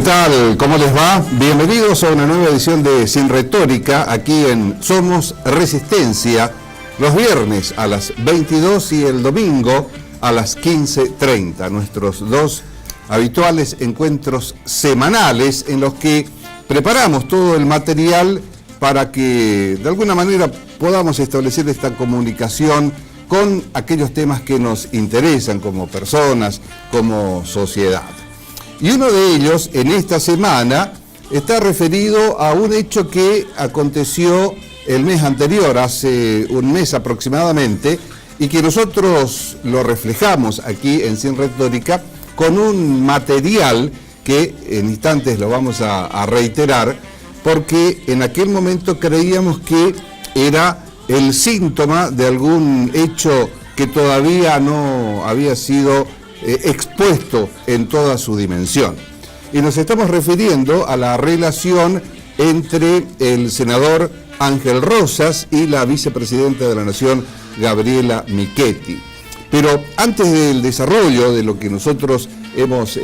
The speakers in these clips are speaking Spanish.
tal? ¿Cómo les va? Bienvenidos a una nueva edición de Sin Retórica, aquí en Somos Resistencia, los viernes a las 22 y el domingo a las 15:30. Nuestros dos habituales encuentros semanales en los que preparamos todo el material para que de alguna manera podamos establecer esta comunicación con aquellos temas que nos interesan como personas, como sociedad. Y uno de ellos, en esta semana, está referido a un hecho que aconteció el mes anterior, hace un mes aproximadamente, y que nosotros lo reflejamos aquí en Sin Retórica con un material que en instantes lo vamos a reiterar, porque en aquel momento creíamos que era el síntoma de algún hecho que todavía no había sido expuesto en toda su dimensión. Y nos estamos refiriendo a la relación entre el senador Ángel Rosas y la vicepresidenta de la Nación, Gabriela Michetti. Pero antes del desarrollo de lo que nosotros hemos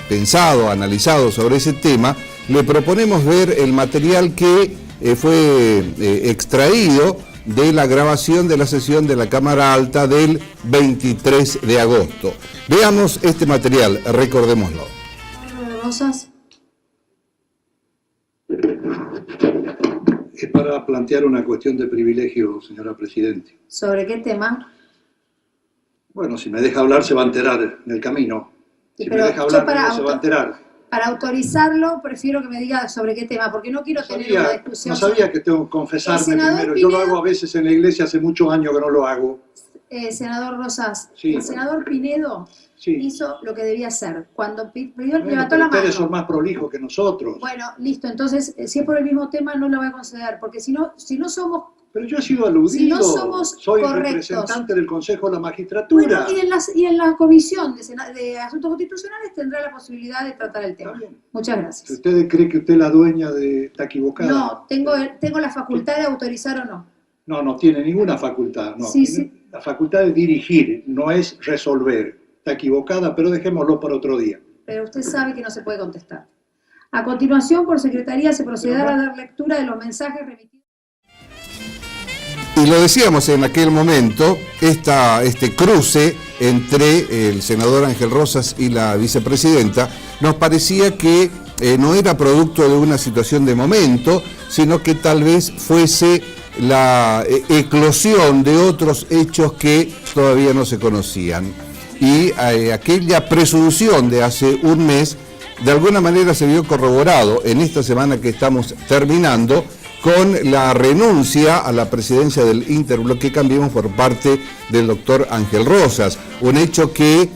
pensado, analizado sobre ese tema, le proponemos ver el material que fue extraído de la grabación de la sesión de la Cámara Alta del 23 de agosto. Veamos este material, recordémoslo. Rosas. Es para plantear una cuestión de privilegio, señora Presidenta. ¿Sobre qué tema? Bueno, si me deja hablar se va a enterar en el camino. Si me deja hablar no se va a enterar. Para autorizarlo, prefiero que me diga sobre qué tema, porque no quiero tener una discusión. No sabía que tengo que confesarme primero. Yo lo hago a veces en la iglesia, hace muchos años que no lo hago. Senador Rosas, sí. El senador Pinedo hizo lo que debía hacer. Cuando levantó la mano. Ustedes son más prolijos que nosotros. Bueno, listo. Entonces, si es por el mismo tema, no lo voy a conceder, porque si no somos... Pero yo he sido aludido. Si no somos soy correctos. Representante del Consejo de la Magistratura. Bueno, y en la Comisión de Asuntos Constitucionales tendrá la posibilidad de tratar el tema. Muchas gracias. Si usted cree que usted es la dueña está equivocada. No, tengo la facultad de autorizar o no. No tiene ninguna facultad. No. Sí. La facultad de dirigir, no es resolver. Está equivocada, pero dejémoslo para otro día. Pero usted sabe que no se puede contestar. A continuación, por secretaría, se procederá a dar lectura de los mensajes remitidos. Y lo decíamos en aquel momento, este cruce entre el senador Ángel Rosas y la vicepresidenta, nos parecía que no era producto de una situación de momento, sino que tal vez fuese la eclosión de otros hechos que todavía no se conocían. Y aquella presunción de hace un mes, de alguna manera se vio corroborado en esta semana que estamos terminando, con la renuncia a la presidencia del Interbloque Cambiemos por parte del doctor Ángel Rosas, un hecho que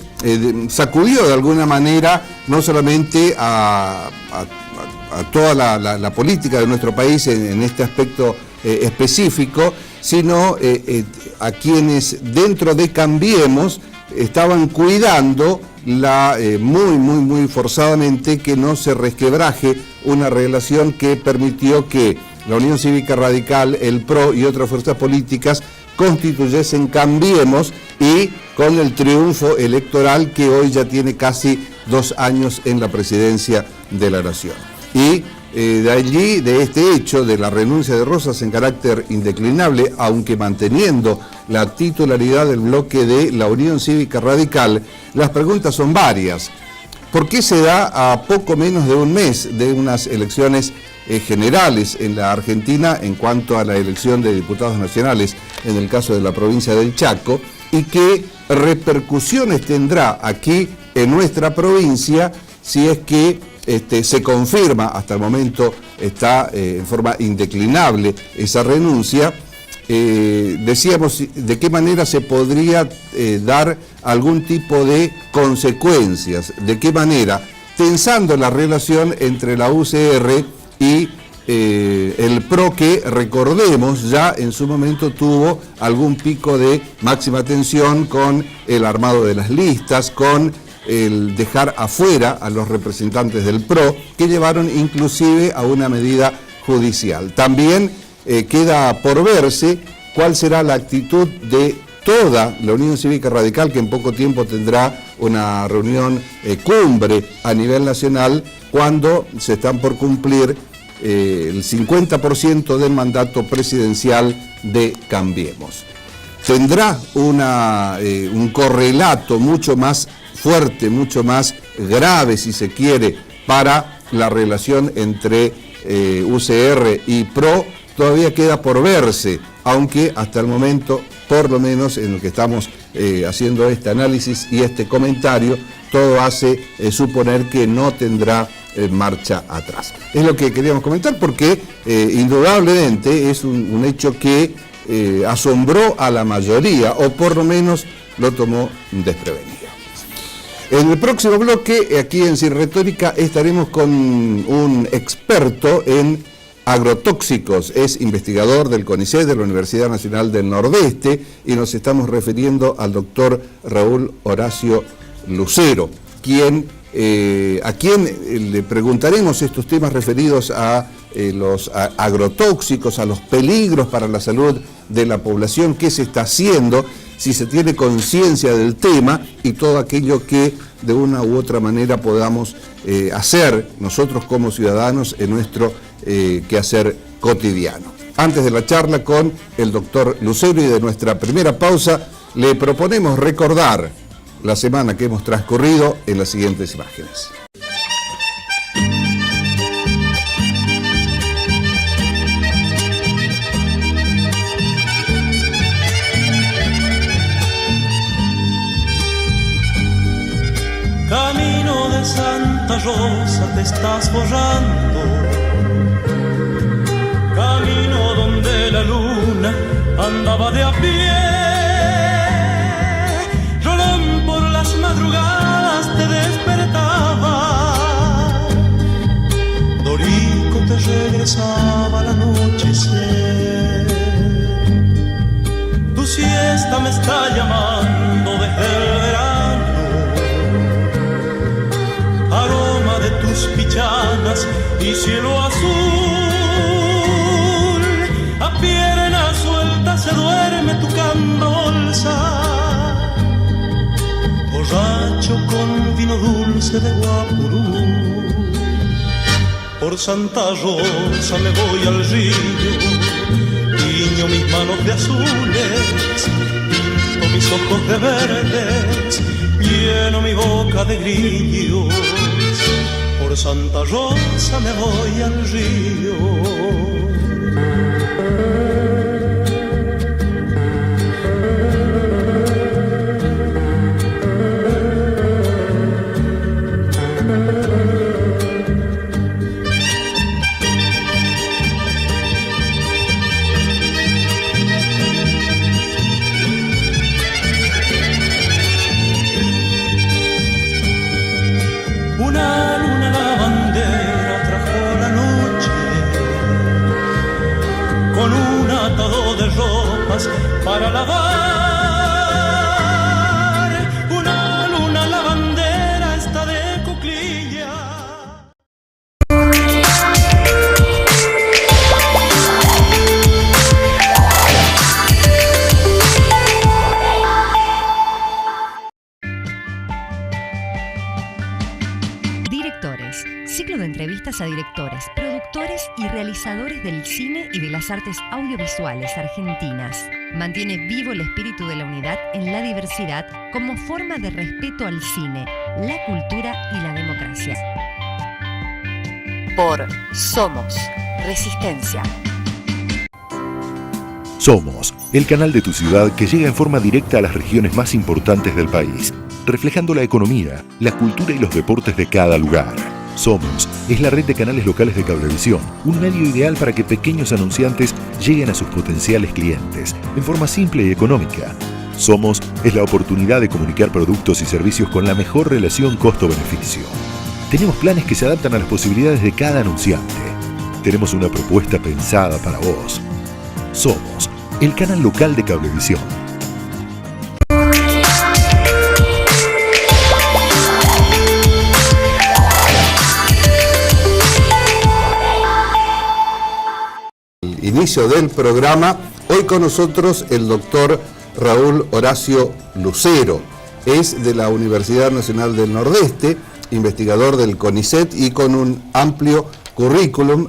sacudió de alguna manera no solamente a toda la política de nuestro país en este aspecto específico, sino a quienes dentro de Cambiemos estaban cuidando muy forzadamente que no se resquebraje una relación que permitió que la Unión Cívica Radical, el PRO y otras fuerzas políticas constituyesen Cambiemos, y con el triunfo electoral que hoy ya tiene casi 2 años en la presidencia de la Nación. Y de allí, de este hecho, de la renuncia de Rosas en carácter indeclinable, aunque manteniendo la titularidad del bloque de la Unión Cívica Radical, las preguntas son varias. ¿Por qué se da a poco menos de un mes de unas elecciones generales en la Argentina en cuanto a la elección de diputados nacionales en el caso de la provincia del Chaco, y qué repercusiones tendrá aquí en nuestra provincia si es que se confirma, hasta el momento está en forma indeclinable esa renuncia? Decíamos de qué manera se podría dar algún tipo de consecuencias, de qué manera, tensando la relación entre la UCR y el PRO, que recordemos ya en su momento tuvo algún pico de máxima tensión con el armado de las listas, con el dejar afuera a los representantes del PRO, que llevaron inclusive a una medida judicial. También queda por verse cuál será la actitud de toda la Unión Cívica Radical, que en poco tiempo tendrá una reunión cumbre a nivel nacional cuando se están por cumplir el 50% del mandato presidencial de Cambiemos. Tendrá un correlato mucho más fuerte, mucho más grave, si se quiere, para la relación entre UCR y PRO. Todavía queda por verse, aunque hasta el momento, por lo menos en lo que estamos haciendo este análisis y este comentario, todo hace suponer que no tendrá marcha atrás. Es lo que queríamos comentar porque indudablemente es un hecho que asombró a la mayoría, o por lo menos lo tomó desprevenido. En el próximo bloque, aquí en Sin Retórica, estaremos con un experto en agrotóxicos, es investigador del CONICET, de la Universidad Nacional del Nordeste, y nos estamos refiriendo al doctor Raúl Horacio Lucero, a quien le preguntaremos estos temas referidos a los agrotóxicos, a los peligros para la salud de la población, qué se está haciendo, si se tiene conciencia del tema y todo aquello que de una u otra manera podamos hacer nosotros como ciudadanos en nuestro quehacer cotidiano. Antes de la charla con el doctor Lucero y de nuestra primera pausa, le proponemos recordar la semana que hemos transcurrido en las siguientes imágenes. Camino de Santa Rosa te estás forrando, camino donde la luna andaba de a pie. Rolón por las madrugadas te despertaba, Dorico te regresaba al anochecer. Tu siesta me está llamando desde el verano, aroma de tus pichanas y cielo azul. A pierna suelta se duerme tu candolza, borracho con vino dulce de Guapurú. Por Santa Rosa me voy al río, tiño mis manos de azules, pinto mis ojos de verdes, lleno mi boca de grillos. Por Santa Rosa me voy al río. Para lavar una luna lavandera está de cuclilla. Directores, ciclo de entrevistas a directores, productores y realizadores del cine y de las artes audiovisuales argentinas. Mantiene vivo el espíritu de la unidad en la diversidad como forma de respeto al cine, la cultura y la democracia. Por Somos Resistencia. Somos, el canal de tu ciudad que llega en forma directa a las regiones más importantes del país, reflejando la economía, la cultura y los deportes de cada lugar. Somos es la red de canales locales de Cablevisión, un medio ideal para que pequeños anunciantes lleguen a sus potenciales clientes en forma simple y económica. Somos es la oportunidad de comunicar productos y servicios con la mejor relación costo-beneficio. Tenemos planes que se adaptan a las posibilidades de cada anunciante. Tenemos una propuesta pensada para vos. Somos el canal local de Cablevisión. Inicio del programa, hoy con nosotros el doctor Raúl Horacio Lucero, es de la Universidad Nacional del Nordeste, investigador del CONICET y con un amplio currículum.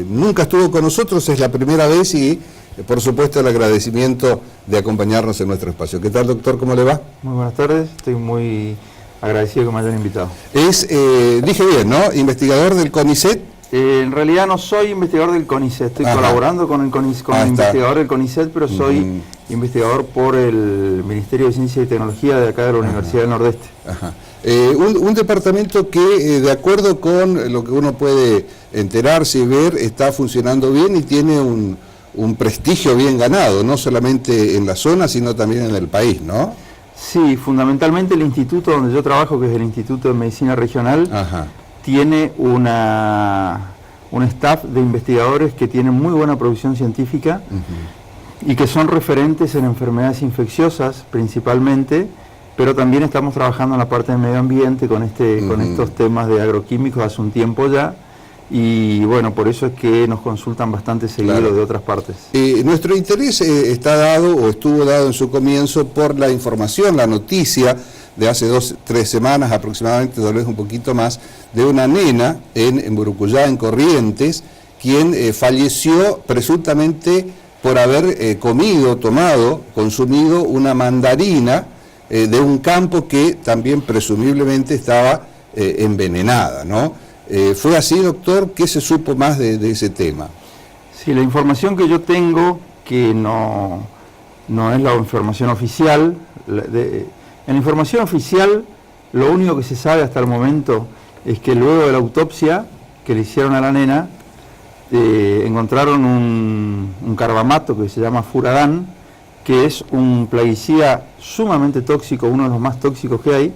Nunca estuvo con nosotros, es la primera vez y por supuesto el agradecimiento de acompañarnos en nuestro espacio. ¿Qué tal, doctor? ¿Cómo le va? Muy buenas tardes, estoy muy agradecido que me hayan invitado. Es, dije bien, ¿no? Investigador del CONICET. En realidad no soy investigador del CONICET, estoy colaborando con el investigador del CONICET, pero soy investigador por el Ministerio de Ciencia y Tecnología de acá de la Universidad del Nordeste. Un departamento que, de acuerdo con lo que uno puede enterarse y ver, está funcionando bien y tiene un prestigio bien ganado, no solamente en la zona, sino también en el país, ¿no? Sí, fundamentalmente el instituto donde yo trabajo, que es el Instituto de Medicina Regional, tiene un staff de investigadores que tienen muy buena producción científica y que son referentes en enfermedades infecciosas principalmente, pero también estamos trabajando en la parte de medio ambiente con estos temas de agroquímicos hace un tiempo ya, y bueno, por eso es que nos consultan bastante seguido de otras partes. Nuestro interés está dado o estuvo dado en su comienzo por la información, la noticia de hace 2-3 semanas aproximadamente, tal vez un poquito más, de una nena en Burucuyá, en Corrientes, quien falleció presuntamente por haber consumido una mandarina de un campo que también presumiblemente estaba envenenada, ¿no? ¿Fue así, doctor? ¿Qué se supo más de ese tema? Sí, la información que yo tengo, que no es la información oficial, en la información oficial lo único que se sabe hasta el momento es que luego de la autopsia que le hicieron a la nena, encontraron un carbamato que se llama furadán, que es un plaguicida sumamente tóxico, uno de los más tóxicos que hay,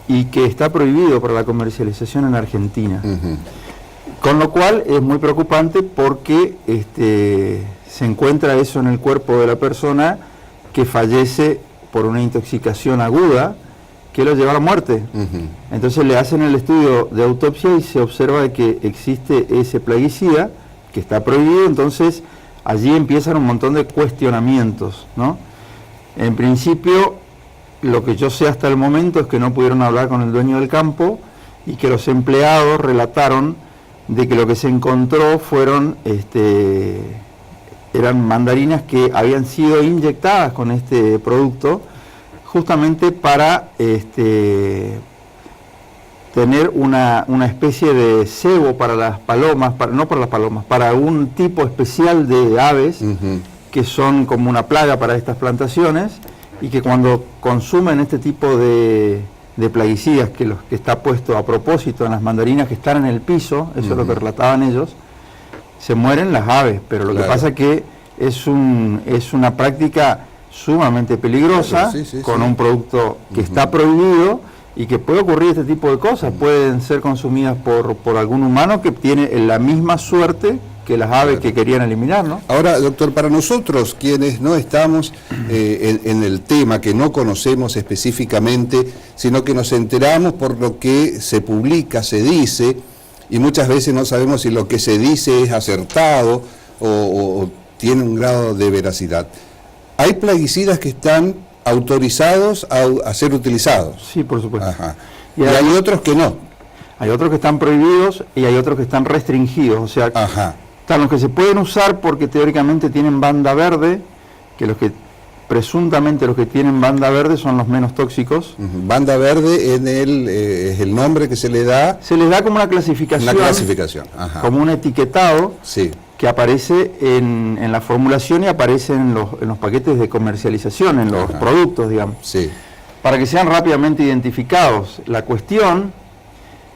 y que está prohibido para la comercialización en Argentina. Con lo cual es muy preocupante porque se encuentra eso en el cuerpo de la persona que fallece por una intoxicación aguda que lo lleva a la muerte. Entonces le hacen el estudio de autopsia y se observa de que existe ese plaguicida que está prohibido, entonces allí empiezan un montón de cuestionamientos, ¿no? En principio, lo que yo sé hasta el momento es que no pudieron hablar con el dueño del campo y que los empleados relataron de que lo que se encontró eran mandarinas que habían sido inyectadas con este producto justamente para tener una especie de cebo para las palomas, para un tipo especial de aves que son como una plaga para estas plantaciones, y que cuando consumen este tipo de plaguicidas que está puesto a propósito en las mandarinas que están en el piso, eso es lo que relataban ellos, se mueren las aves, pero lo que pasa es que es una práctica sumamente peligrosa, con un producto que está prohibido y que puede ocurrir este tipo de cosas, pueden ser consumidas por algún humano que tiene la misma suerte que las aves que querían eliminar, ¿no? Ahora, doctor, para nosotros, quienes no estamos en el tema, que no conocemos específicamente, sino que nos enteramos por lo que se publica, se dice, y muchas veces no sabemos si lo que se dice es acertado o tiene un grado de veracidad. ¿Hay plaguicidas que están autorizados a ser utilizados? Sí, por supuesto. Y hay otros que no. Hay otros que están prohibidos y hay otros que están restringidos, o sea, están los que se pueden usar porque teóricamente tienen banda verde, que presuntamente los que tienen banda verde son los menos tóxicos. Banda verde es el nombre que se le da. Se les da como una clasificación. Como un etiquetado que aparece en la formulación y aparece en los paquetes de comercialización, en los productos, digamos. Para que sean rápidamente identificados. La cuestión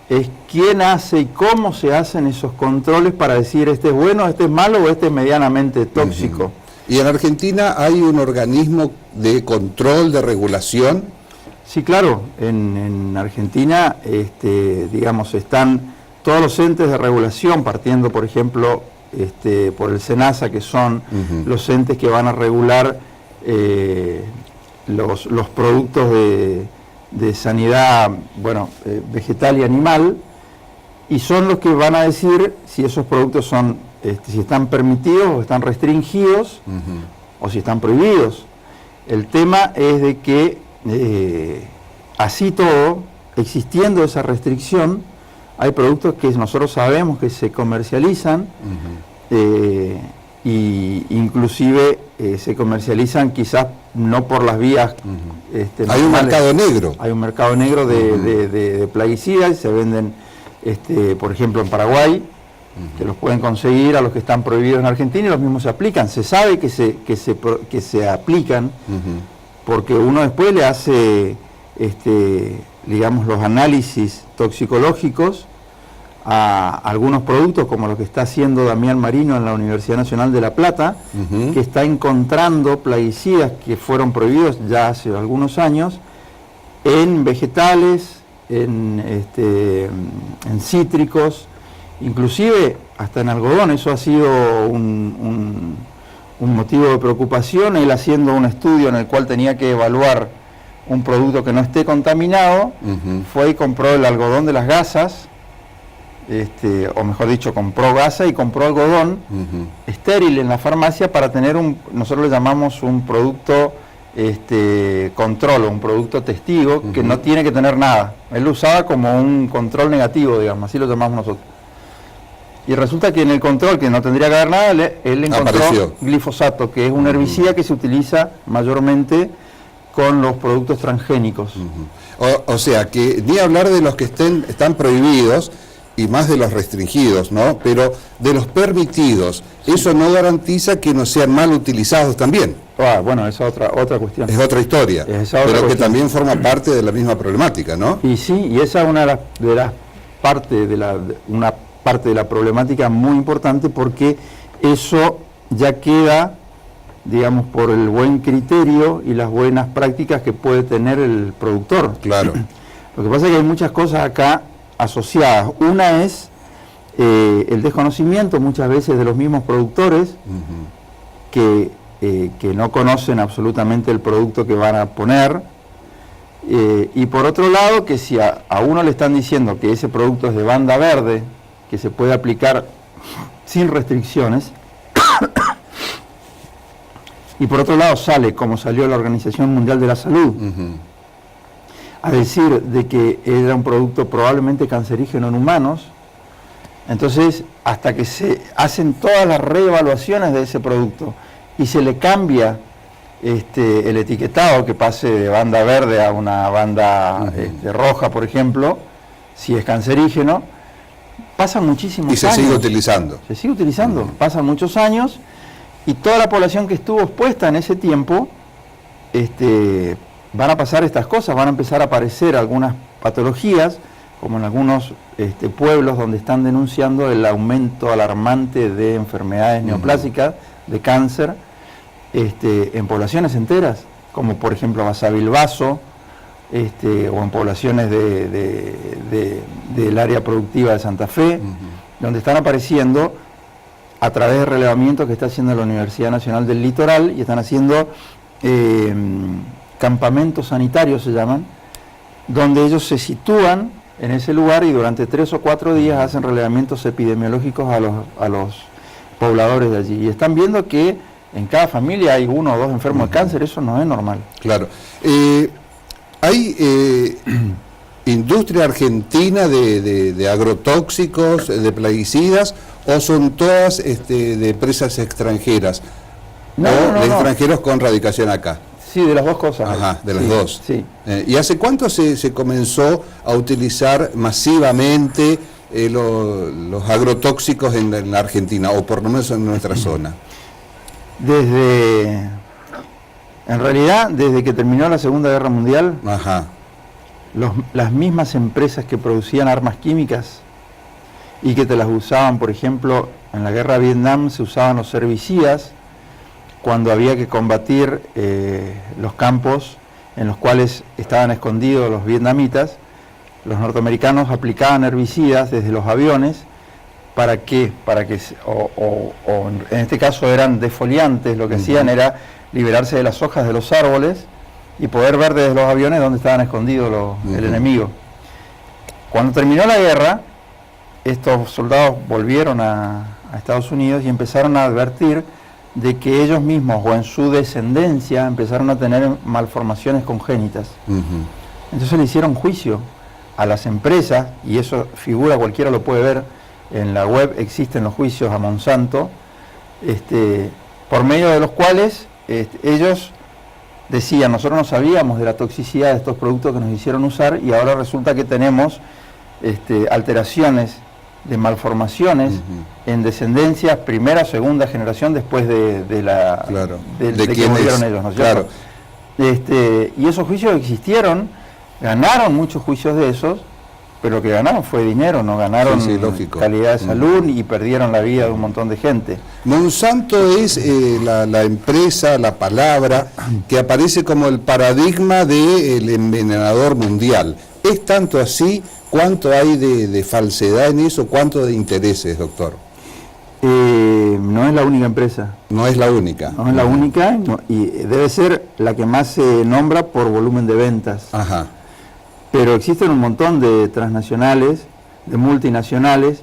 es quién hace y cómo se hacen esos controles para decir este es bueno, este es malo o este es medianamente tóxico. ¿Y en Argentina hay un organismo de control, de regulación? Sí, claro. En Argentina, digamos, están todos los entes de regulación, partiendo, por ejemplo, por el SENASA, que son los entes que van a regular los productos de sanidad, vegetal y animal, y son los que van a decir si esos productos son, si están permitidos o están restringidos, o si están prohibidos. El tema es de que así todo, existiendo esa restricción, hay productos que nosotros sabemos que se comercializan, y inclusive se comercializan quizás no por las vías hay un mercado negro. Hay un mercado negro de plaguicidas, se venden, por ejemplo, en Paraguay, que los pueden conseguir a los que están prohibidos en Argentina, y los mismos se aplican. Se sabe que se aplican, porque uno después le hace, digamos, los análisis toxicológicos a algunos productos, como lo que está haciendo Damián Marino en la Universidad Nacional de La Plata, que está encontrando plaguicidas que fueron prohibidos ya hace algunos años en vegetales, en cítricos, inclusive hasta en algodón. Eso ha sido un motivo de preocupación. Él, haciendo un estudio en el cual tenía que evaluar un producto que no esté contaminado, fue y compró el algodón de las gasas, o mejor dicho, compró gasa y compró algodón estéril en la farmacia para tener nosotros le llamamos un producto control, o un producto testigo, que no tiene que tener nada. Él lo usaba como un control negativo, digamos, así lo llamamos nosotros. Y resulta que en el control, que no tendría que haber nada, él encontró glifosato, que es un herbicida que se utiliza mayormente con los productos transgénicos. O sea, que ni hablar de los que están prohibidos, y más de los restringidos, ¿no? Pero de los permitidos, eso no garantiza que no sean mal utilizados también. Bueno, esa es otra cuestión. Es otra historia, pero que también forma parte de la misma problemática, ¿no? Y sí, y esa es una parte de la problemática muy importante, porque eso ya queda, digamos, por el buen criterio y las buenas prácticas que puede tener el productor. Claro. Lo que pasa es que hay muchas cosas acá asociadas. Una es el desconocimiento muchas veces de los mismos productores, que no conocen absolutamente el producto que van a poner, y por otro lado, que si a uno le están diciendo que ese producto es de banda verde, que se puede aplicar sin restricciones, y por otro lado sale, como salió la Organización Mundial de la Salud, a decir de que era un producto probablemente cancerígeno en humanos. Entonces, hasta que se hacen todas las reevaluaciones de ese producto y se le cambia el etiquetado, que pase de banda verde a una banda roja, por ejemplo, si es cancerígeno, pasan muchísimos años. Y se sigue utilizando. Se sigue utilizando, pasan muchos años, y toda la población que estuvo expuesta en ese tiempo, van a pasar estas cosas, van a empezar a aparecer algunas patologías, como en algunos pueblos donde están denunciando el aumento alarmante de enfermedades neoplásicas, de cáncer, en poblaciones enteras, como por ejemplo Basavilbaso, o en poblaciones del área productiva de Santa Fe, donde están apareciendo a través de relevamientos que está haciendo la Universidad Nacional del Litoral, y están haciendo campamentos sanitarios, se llaman, donde ellos se sitúan en ese lugar y durante 3 o 4 días hacen relevamientos epidemiológicos a los pobladores de allí. Y están viendo que en cada familia hay 1 o 2 enfermos de cáncer. Eso no es normal. Claro. ¿Hay industria argentina de agrotóxicos, de plaguicidas, o son todas de empresas extranjeras? De extranjeros con radicación acá. Sí, de las dos cosas. Ajá, de las dos. Sí. ¿Y hace cuánto se comenzó a utilizar masivamente los agrotóxicos en la Argentina, o por lo menos en nuestra zona? En realidad, desde que terminó la Segunda Guerra Mundial, las mismas empresas que producían armas químicas y que te las usaban, por ejemplo, en la Guerra de Vietnam se usaban los herbicidas cuando había que combatir los campos en los cuales estaban escondidos los vietnamitas. Los norteamericanos aplicaban herbicidas desde los aviones. ¿Para qué? En este caso eran defoliantes. Lo que hacían era liberarse de las hojas de los árboles y poder ver desde los aviones dónde estaban escondidos el enemigo. Cuando terminó la guerra, estos soldados volvieron a Estados Unidos y empezaron a advertir de que ellos mismos o en su descendencia empezaron a tener malformaciones congénitas. Entonces le hicieron juicio a las empresas, y eso figura, cualquiera lo puede ver en la web, existen los juicios a Monsanto, por medio de los cuales ellos decían, nosotros no sabíamos de la toxicidad de estos productos que nos hicieron usar y ahora resulta que tenemos alteraciones de malformaciones en descendencias primera o segunda generación después de que murieron ellos, ¿no es cierto? Y esos juicios existieron, ganaron muchos juicios de esos, pero lo que ganaron fue dinero, no ganaron calidad de salud y perdieron la vida de un montón de gente. Monsanto es la empresa, la palabra que aparece como el paradigma del envenenador mundial. ¿Es tanto así? ¿Cuánto hay de falsedad en eso? ¿Cuánto de intereses, doctor? No es la única empresa. No es la única. No es la única y debe ser la que más se nombra por volumen de ventas. Ajá. Pero existen un montón de transnacionales, de multinacionales,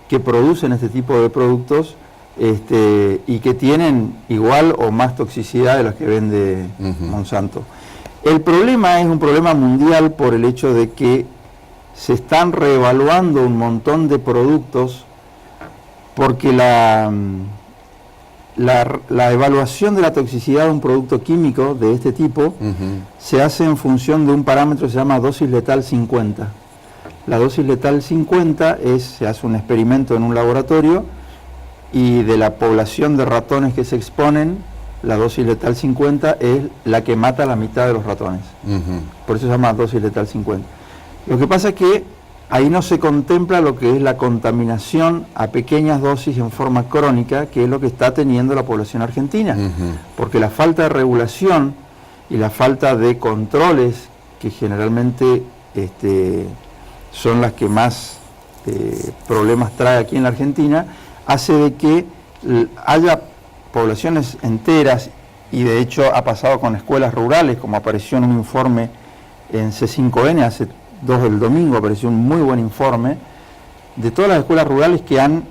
que producen este tipo de productos y que tienen igual o más toxicidad de las que vende Monsanto. El problema es un problema mundial por el hecho de que se están reevaluando un montón de productos porque la evaluación de la toxicidad de un producto químico de este tipo se hace en función de un parámetro que se llama dosis letal 50. La dosis letal 50 se hace un experimento en un laboratorio y de la población de ratones que se exponen, la dosis letal 50 es la que mata a la mitad de los ratones. Por eso se llama dosis letal 50. Lo que pasa es que ahí no se contempla lo que es la contaminación a pequeñas dosis en forma crónica, que es lo que está teniendo la población argentina. Porque la falta de regulación y la falta de controles, que generalmente son las que más problemas trae aquí en la Argentina, hace de que haya poblaciones enteras, y de hecho ha pasado con escuelas rurales, como apareció en un informe en C5N hace 2 del domingo, apareció un muy buen informe de todas las escuelas rurales que han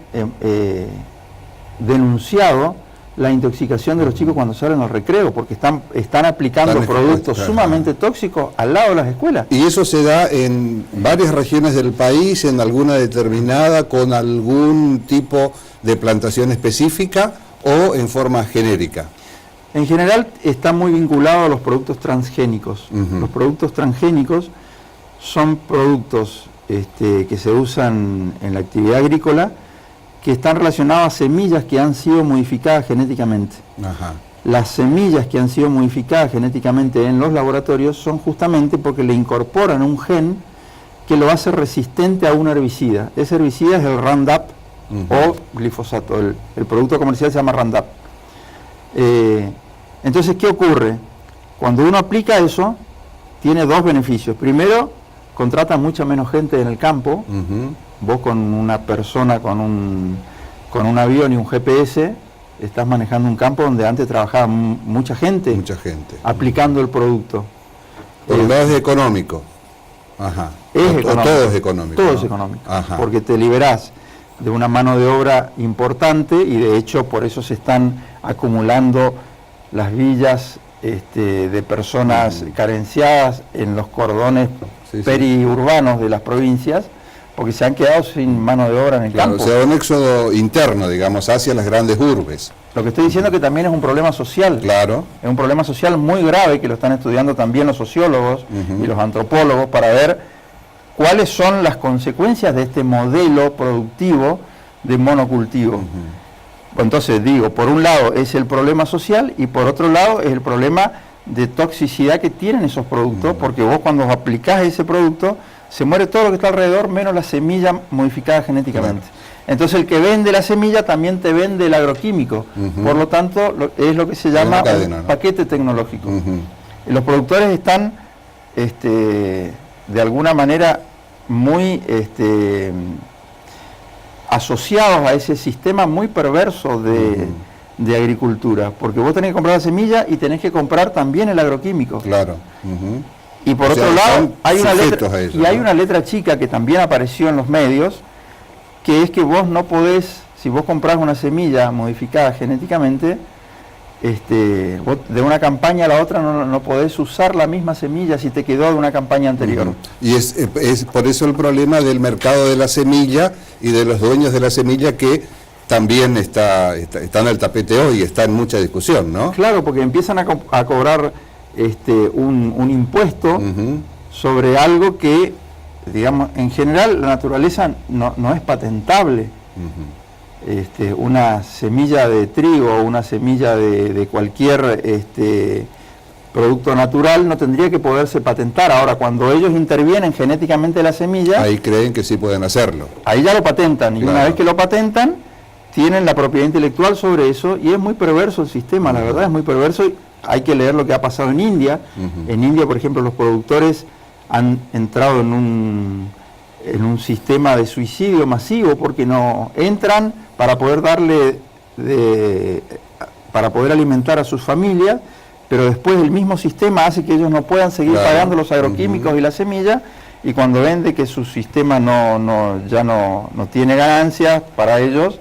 denunciado la intoxicación de los chicos cuando salen al recreo, porque están aplicando productos sumamente tóxicos al lado de las escuelas. ¿Y eso se da en varias regiones del país, en alguna determinada, con algún tipo de plantación específica o en forma genérica? En general está muy vinculado a los productos transgénicos. Los productos transgénicos son productos que se usan en la actividad agrícola, que están relacionados a semillas que han sido modificadas genéticamente. Las semillas que han sido modificadas genéticamente en los laboratorios son justamente porque le incorporan un gen que lo hace resistente a un herbicida. Ese herbicida es el Roundup o glifosato. El producto comercial se llama Roundup. Entonces, ¿qué ocurre? Cuando uno aplica eso, tiene 2 beneficios. Primero, contrata mucha menos gente en el campo. Vos con una persona, con un avión y un GPS, estás manejando un campo donde antes trabajaba mucha gente. Aplicando el producto. Por un lado es económico. Es económico. Todo es económico. Todo es económico. Porque te liberás de una mano de obra importante y de hecho por eso se están acumulando las villas de personas carenciadas en los cordones periurbanos de las provincias, porque se han quedado sin mano de obra en el campo. O sea, un éxodo interno, digamos, hacia las grandes urbes. Lo que estoy diciendo es que también es un problema social. Claro. Es un problema social muy grave que lo están estudiando también los sociólogos y los antropólogos para ver cuáles son las consecuencias de este modelo productivo de monocultivo. Entonces digo, por un lado es el problema social y por otro lado es el problema de toxicidad que tienen esos productos, porque vos cuando aplicás ese producto se muere todo lo que está alrededor menos la semilla modificada genéticamente. Entonces el que vende la semilla también te vende el agroquímico, por lo tanto es lo que se llama un paquete tecnológico. Los productores están de alguna manera muy asociados a ese sistema muy perverso de agricultura, porque vos tenés que comprar la semilla y tenés que comprar también el agroquímico. Claro. Y por otro lado, hay una letra chica que también apareció en los medios, que es que vos no podés, si vos comprás una semilla modificada genéticamente, vos de una campaña a la otra no podés usar la misma semilla si te quedó de una campaña anterior. Y es por eso el problema del mercado de la semilla y de los dueños de la semilla, que también está en el tapete hoy, está en mucha discusión, ¿no? Claro, porque empiezan a cobrar un impuesto sobre algo que, digamos, en general la naturaleza no es patentable. Una semilla de trigo o una semilla de cualquier producto natural no tendría que poderse patentar. Ahora, cuando ellos intervienen genéticamente la semilla, ahí creen que sí pueden hacerlo. Ahí ya lo patentan, y una vez que lo patentan, tienen la propiedad intelectual sobre eso, y es muy perverso el sistema, la verdad es muy perverso. Hay que leer lo que ha pasado en India. En India, por ejemplo, los productores han entrado en un sistema de suicidio masivo, porque no entran para poder para poder alimentar a sus familias, pero después el mismo sistema hace que ellos no puedan seguir pagando los agroquímicos y la semilla, y cuando ven de que su sistema ya no tiene ganancias para ellos,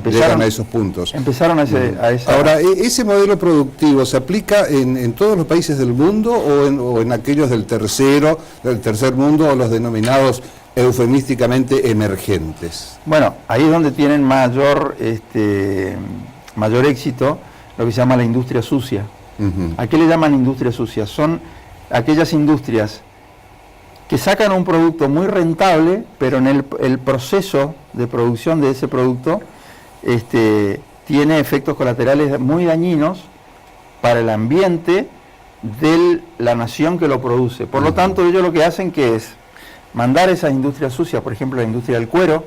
llegan a esos puntos. Empezaron a esa... Ahora, ¿ese modelo productivo se aplica en todos los países del mundo o en aquellos del tercer mundo, o los denominados eufemísticamente emergentes? Bueno, ahí es donde tienen mayor éxito lo que se llama la industria sucia. ¿A qué le llaman industria sucia? Son aquellas industrias que sacan un producto muy rentable, pero en el proceso de producción de ese producto tiene efectos colaterales muy dañinos para el ambiente de la nación que lo produce. Por lo tanto, ellos lo que hacen que es mandar esas industrias sucias, por ejemplo la industria del cuero,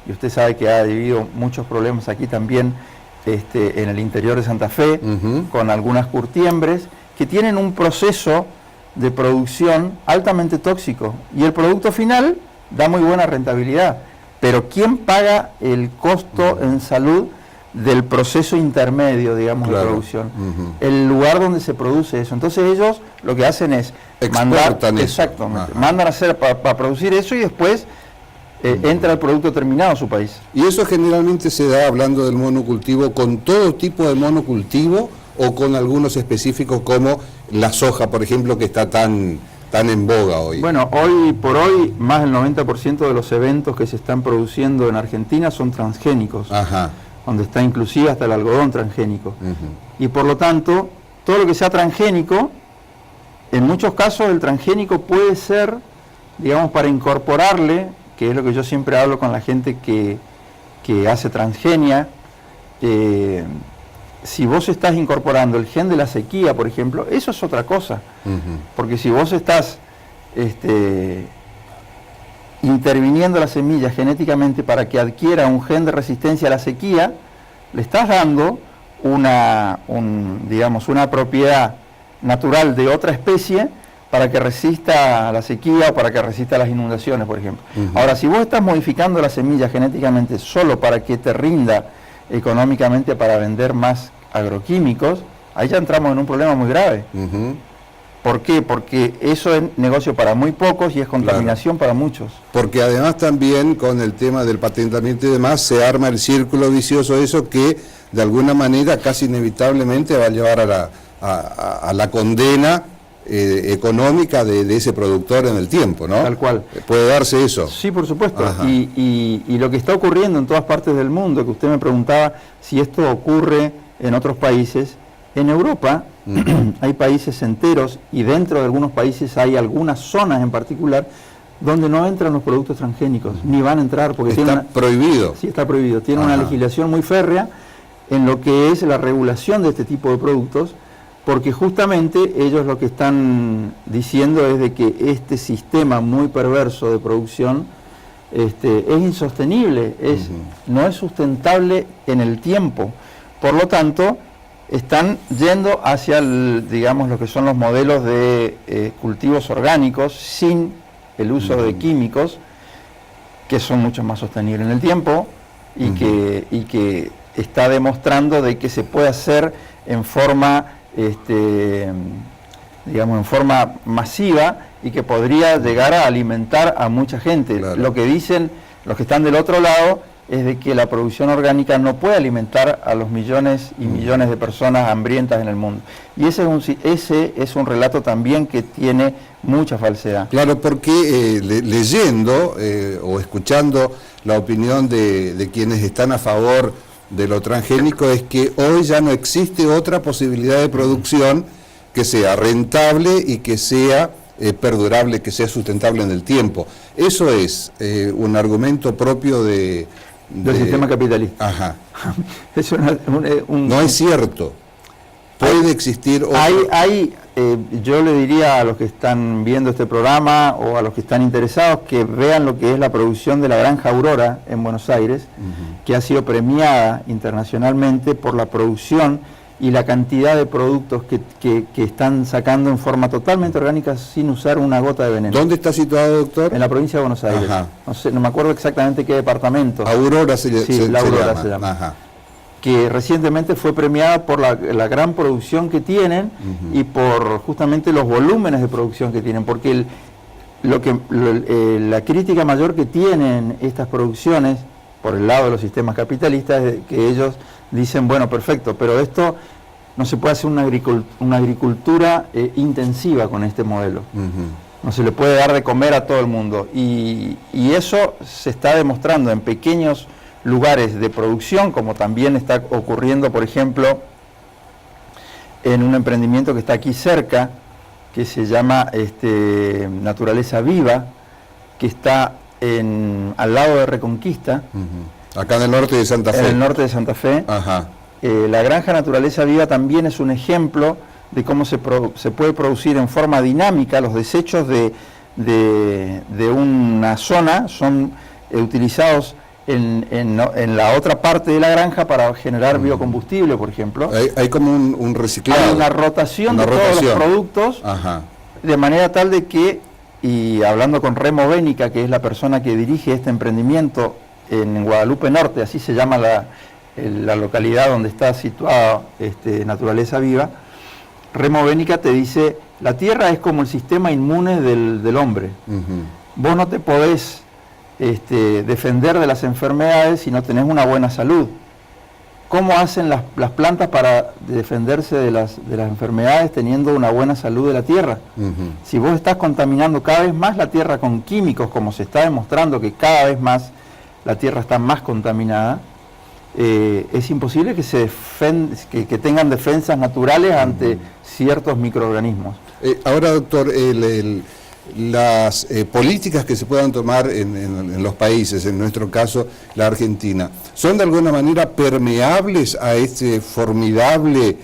y usted sabe que ha habido muchos problemas aquí también en el interior de Santa Fe, con algunas curtiembres, que tienen un proceso de producción altamente tóxico, y el producto final da muy buena rentabilidad, pero ¿quién paga el costo en salud del proceso intermedio, digamos, de producción? El lugar donde se produce eso. Entonces ellos lo que hacen es mandan a hacer para producir eso, y después entra el producto terminado a su país. ¿Y eso generalmente se da, hablando del monocultivo, con todo tipo de monocultivo o con algunos específicos como la soja, por ejemplo, que está tan en boga hoy? Bueno, hoy por hoy más del 90% de los eventos que se están produciendo en Argentina son transgénicos, donde está inclusive hasta el algodón transgénico. Y por lo tanto, todo lo que sea transgénico, en muchos casos el transgénico puede ser, digamos, para incorporarle, que es lo que yo siempre hablo con la gente que hace transgenia, si vos estás incorporando el gen de la sequía, por ejemplo, eso es otra cosa. Porque si vos estás interviniendo la semilla genéticamente para que adquiera un gen de resistencia a la sequía, le estás dando una propiedad natural de otra especie para que resista a la sequía o para que resista a las inundaciones, por ejemplo. Ahora, si vos estás modificando la semilla genéticamente solo para que te rinda económicamente para vender más agroquímicos, ahí ya entramos en un problema muy grave. ¿Por qué? Porque eso es negocio para muy pocos y es contaminación para muchos. Porque además también con el tema del patentamiento y demás se arma el círculo vicioso, eso que de alguna manera casi inevitablemente va a llevar a la condena económica de ese productor en el tiempo, ¿no? Tal cual. ¿Puede darse eso? Sí, por supuesto. Y lo que está ocurriendo en todas partes del mundo, que usted me preguntaba si esto ocurre en otros países, en Europa hay países enteros, y dentro de algunos países hay algunas zonas en particular donde no entran los productos transgénicos, ni van a entrar porque está prohibido. Sí, está prohibido. Tiene una legislación muy férrea en lo que es la regulación de este tipo de productos, porque justamente ellos lo que están diciendo es de que este sistema muy perverso de producción es insostenible, no es sustentable en el tiempo. Por lo tanto, están yendo hacia, digamos, lo que son los modelos de cultivos orgánicos sin el uso de químicos, que son mucho más sostenibles en el tiempo y que está demostrando de que se puede hacer en forma digamos, en forma masiva, y que podría llegar a alimentar a mucha gente. Lo que dicen los que están del otro lado es de que la producción orgánica no puede alimentar a los millones y millones de personas hambrientas en el mundo. Y ese es un relato también que tiene mucha falsedad. Claro, porque leyendo o escuchando la opinión de quienes están a favor de lo transgénico, es que hoy ya no existe otra posibilidad de producción que sea rentable y que sea perdurable, que sea sustentable en el tiempo. Eso es un argumento propio del sistema capitalista. Ajá. Es no es cierto. Puede existir otro. Yo le diría a los que están viendo este programa o a los que están interesados que vean lo que es la producción de la Granja Aurora en Buenos Aires, que ha sido premiada internacionalmente por la producción y la cantidad de productos que están sacando en forma totalmente orgánica sin usar una gota de veneno. ¿Dónde está situado, doctor? En la provincia de Buenos Aires. Ajá. No me acuerdo exactamente qué departamento. Aurora se llama. Ajá. Que recientemente fue premiada por la gran producción que tienen y por justamente los volúmenes de producción que tienen, porque la crítica mayor que tienen estas producciones por el lado de los sistemas capitalistas es que ellos dicen, bueno, perfecto, pero esto no se puede hacer una agricultura intensiva con este modelo. No se le puede dar de comer a todo el mundo. Y eso se está demostrando en pequeños lugares de producción, como también está ocurriendo, por ejemplo, en un emprendimiento que está aquí cerca, que se llama Naturaleza Viva, que está al lado de Reconquista. Acá en el norte de Santa Fe. En el norte de Santa Fe. Ajá. La granja Naturaleza Viva también es un ejemplo de cómo se puede producir en forma dinámica. Los desechos de una zona son utilizados en la otra parte de la granja para generar biocombustible, por ejemplo. Hay como un reciclado. Hay una rotación de todos los productos. Ajá. De manera tal de que, y hablando con Remo Bénica, que es la persona que dirige este emprendimiento en Guadalupe Norte, así se llama la localidad donde está situada Naturaleza Viva, Remo Bénica te dice, la tierra es como el sistema inmune del hombre. Vos no te podés defender de las enfermedades si no tenés una buena salud. ¿Cómo hacen las plantas para defenderse de las enfermedades teniendo una buena salud de la tierra? Si vos estás contaminando cada vez más la tierra con químicos, como se está demostrando que cada vez más la tierra está más contaminada, es imposible que tengan defensas naturales ante ciertos microorganismos. Ahora, doctor, las políticas que se puedan tomar en los países, en nuestro caso la Argentina, ¿son de alguna manera permeables a este formidable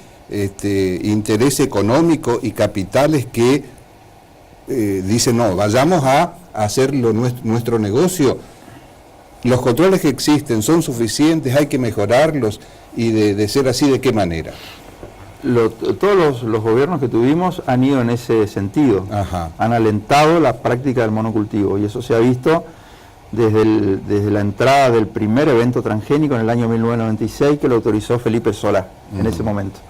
interés económico y capitales que dicen, no, vayamos a hacer nuestro negocio? ¿Los controles que existen son suficientes? ¿Hay que mejorarlos? Y de ser así, ¿de qué manera? Todos los gobiernos que tuvimos han ido en ese sentido. Ajá. Han alentado la práctica del monocultivo y eso se ha visto desde la entrada del primer evento transgénico en el año 1996 que lo autorizó Felipe Solá en ese momento.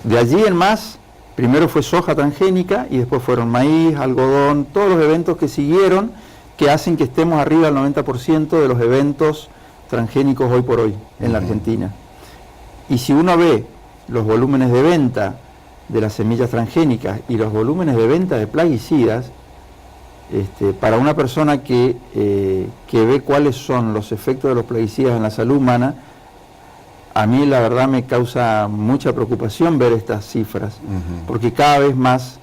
De allí en más, primero fue soja transgénica y después fueron maíz, algodón, todos los eventos que siguieron que hacen que estemos arriba del 90% de los eventos transgénicos hoy por hoy en la Argentina. Y si uno ve los volúmenes de venta de las semillas transgénicas y los volúmenes de venta de plaguicidas, para una persona que ve cuáles son los efectos de los plaguicidas en la salud humana, a mí la verdad me causa mucha preocupación ver estas cifras, porque cada vez más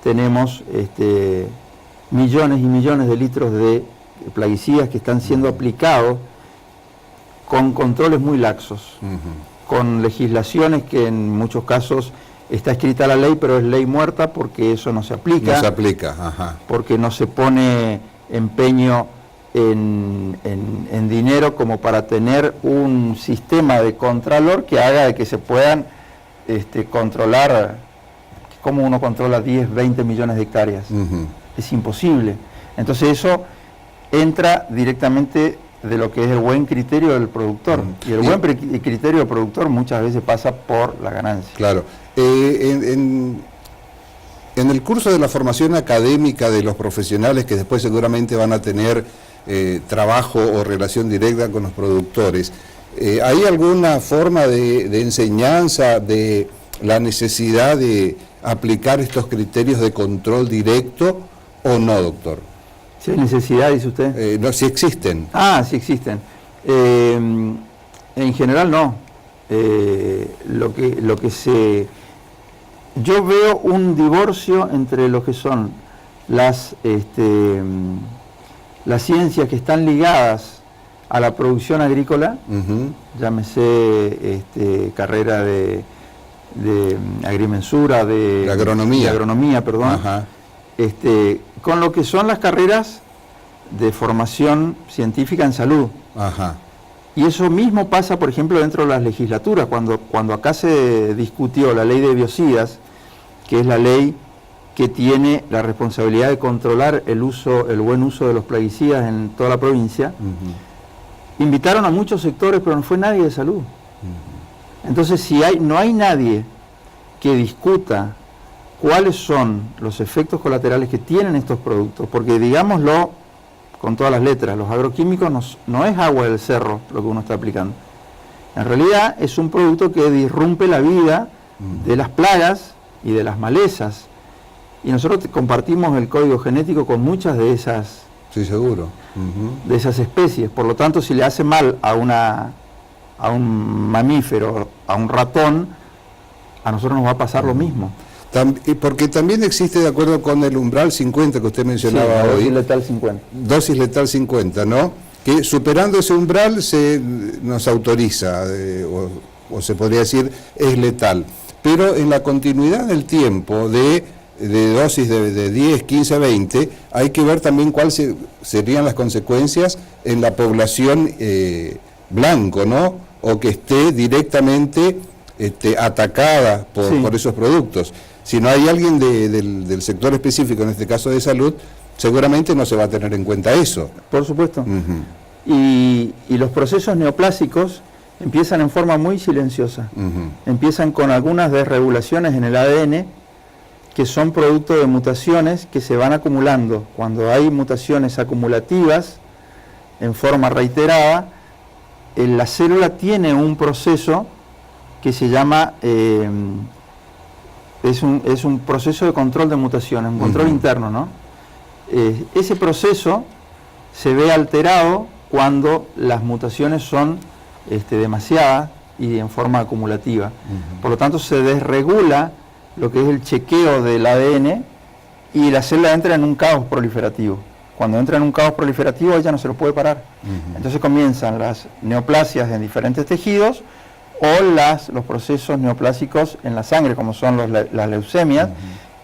tenemos millones y millones de litros de plaguicidas que están siendo aplicados con controles muy laxos. Con legislaciones que en muchos casos está escrita la ley, pero es ley muerta porque eso no se aplica. No se aplica, ajá. Porque no se pone empeño en dinero como para tener un sistema de contralor que haga de que se puedan controlar, como uno controla 10, 20 millones de hectáreas. Es imposible. Entonces eso entra directamente de lo que es el buen criterio del productor. Y el buen criterio del productor muchas veces pasa por la ganancia. Claro. En En el curso de la formación académica de los profesionales que después seguramente van a tener trabajo o relación directa con los productores, ¿hay alguna forma de enseñanza de la necesidad de aplicar estos criterios de control directo o no, doctor? Si hay necesidad, dice usted. No, si existen. Ah, sí existen. En general no. Yo veo un divorcio entre lo que son las ciencias que están ligadas a la producción agrícola, llámese carrera de agrimensura, de agronomía, perdón, con lo que son las carreras de formación científica en salud. Ajá. Y eso mismo pasa, por ejemplo, dentro de las legislaturas, cuando acá se discutió la ley de biocidas, que es la ley que tiene la responsabilidad de controlar el buen uso de los plaguicidas en toda la provincia, invitaron a muchos sectores, pero no fue nadie de salud. Entonces, si no hay nadie que discuta cuáles son los efectos colaterales que tienen estos productos, porque digámoslo con todas las letras, los agroquímicos no es agua del cerro lo que uno está aplicando. En realidad es un producto que disrumpe la vida de las plagas y de las malezas. Y nosotros compartimos el código genético con muchas de esas, sí, seguro, de esas especies. Por lo tanto, si le hace mal a un mamífero, a un ratón, a nosotros nos va a pasar lo mismo. Porque también existe, de acuerdo con el umbral 50 que usted mencionaba hoy, dosis letal 50. Dosis letal 50, ¿no? Que superando ese umbral nos autoriza, o se podría decir, es letal. Pero en la continuidad del tiempo de dosis de 10, 15, 20, hay que ver también cuáles serían las consecuencias en la población blanco, ¿no? O que esté directamente atacada por esos productos. Si no hay alguien del sector específico, en este caso de salud, seguramente no se va a tener en cuenta eso. Por supuesto. Y los procesos neoplásicos empiezan en forma muy silenciosa. Empiezan con algunas desregulaciones en el ADN que son producto de mutaciones que se van acumulando. Cuando hay mutaciones acumulativas en forma reiterada, la célula tiene un proceso que se llama, es un proceso de control de mutaciones, un control interno, ¿no? Ese proceso se ve alterado cuando las mutaciones son demasiadas y en forma acumulativa. Por lo tanto, se desregula lo que es el chequeo del ADN y la célula entra en un caos proliferativo. Cuando entra en un caos proliferativo, ella no se lo puede parar. Entonces comienzan las neoplasias en diferentes tejidos o los procesos neoplásicos en la sangre, como son las leucemias,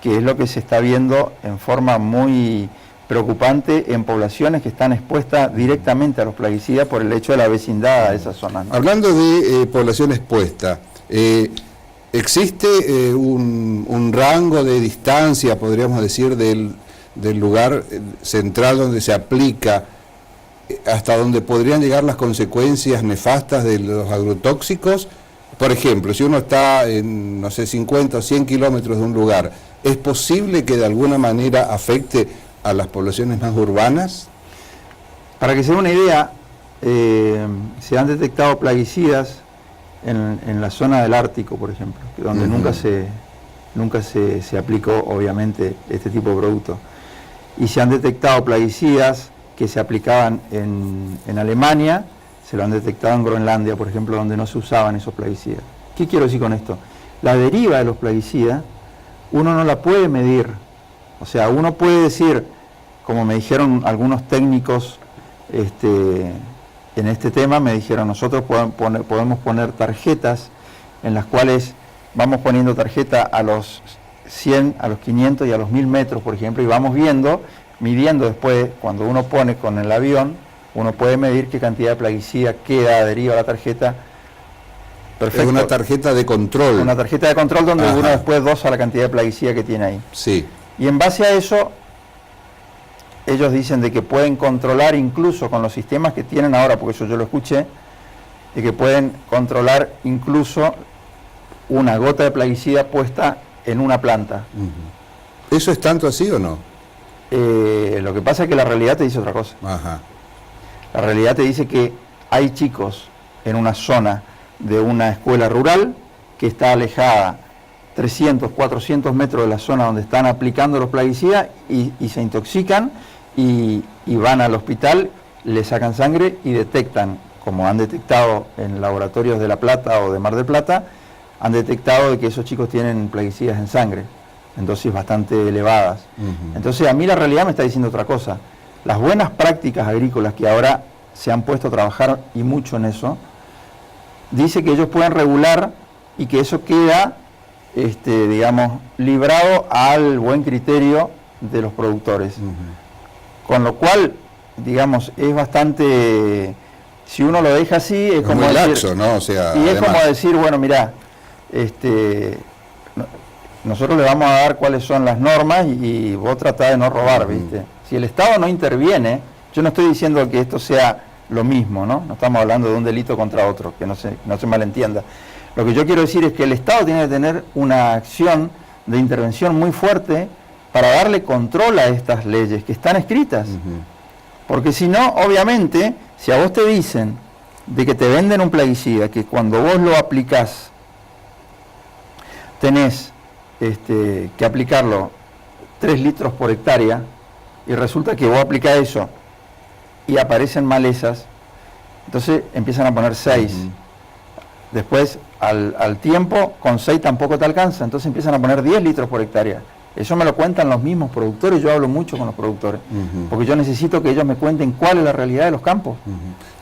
que es lo que se está viendo en forma muy preocupante en poblaciones que están expuestas directamente a los plaguicidas por el hecho de la vecindad a esas zonas, ¿no? Hablando de población expuesta, ¿existe un rango de distancia, podríamos decir, del lugar central donde se aplica hasta donde podrían llegar las consecuencias nefastas de los agrotóxicos? Por ejemplo, si uno está en, no sé, 50 o 100 kilómetros de un lugar, ¿es posible que de alguna manera afecte a las poblaciones más urbanas? Para que se dé una idea, se han detectado plaguicidas en la zona del Ártico, por ejemplo, donde nunca se aplicó, obviamente, este tipo de producto. Y se han detectado plaguicidas que se aplicaban en Alemania, se lo han detectado en Groenlandia, por ejemplo, donde no se usaban esos plaguicidas. ¿Qué quiero decir con esto? La deriva de los plaguicidas, uno no la puede medir. O sea, uno puede decir, como me dijeron algunos técnicos en este tema, me dijeron, nosotros podemos poner tarjetas en las cuales vamos poniendo tarjeta a los 100, a los 500 y a los 1000 metros, por ejemplo, y vamos midiendo después, cuando uno pone con el avión, uno puede medir qué cantidad de plaguicida queda adheriva a la tarjeta. Perfecto. Es una tarjeta de control. Una tarjeta de control donde uno después dosa la cantidad de plaguicida que tiene ahí. Sí. Y en base a eso, ellos dicen de que pueden controlar incluso con los sistemas que tienen ahora, porque eso yo lo escuché, de que pueden controlar incluso una gota de plaguicida puesta en una planta. ¿Eso es tanto así o no? Lo que pasa es que la realidad te dice otra cosa. Ajá. La realidad te dice que hay chicos en una zona de una escuela rural que está alejada 300, 400 metros de la zona donde están aplicando los plaguicidas y se intoxican y van al hospital, le sacan sangre y detectan, como han detectado en laboratorios de La Plata o de Mar del Plata, han detectado de que esos chicos tienen plaguicidas en sangre, en dosis bastante elevadas. Entonces a mí la realidad me está diciendo otra cosa. Las buenas prácticas agrícolas que ahora se han puesto a trabajar y mucho en eso, dice que ellos pueden regular y que eso queda, digamos, librado al buen criterio de los productores. Con lo cual, digamos, es bastante, si uno lo deja así, es como muy decir, laxo, ¿no? O sea, y es además, como decir, bueno, mirá, nosotros le vamos a dar cuáles son las normas y vos tratás de no robar, ¿viste? Si el Estado no interviene, yo no estoy diciendo que esto sea lo mismo, ¿no? No estamos hablando de un delito contra otro, que no se malentienda. Lo que yo quiero decir es que el Estado tiene que tener una acción de intervención muy fuerte para darle control a estas leyes que están escritas. Porque si no, obviamente, si a vos te dicen de que te venden un plaguicida, que cuando vos lo aplicás, tenés que aplicarlo 3 litros por hectárea, y resulta que vos aplicás eso y aparecen malezas, entonces empiezan a poner 6. Después, al tiempo, con 6 tampoco te alcanza, entonces empiezan a poner 10 litros por hectárea. Eso me lo cuentan los mismos productores, yo hablo mucho con los productores, porque yo necesito que ellos me cuenten cuál es la realidad de los campos.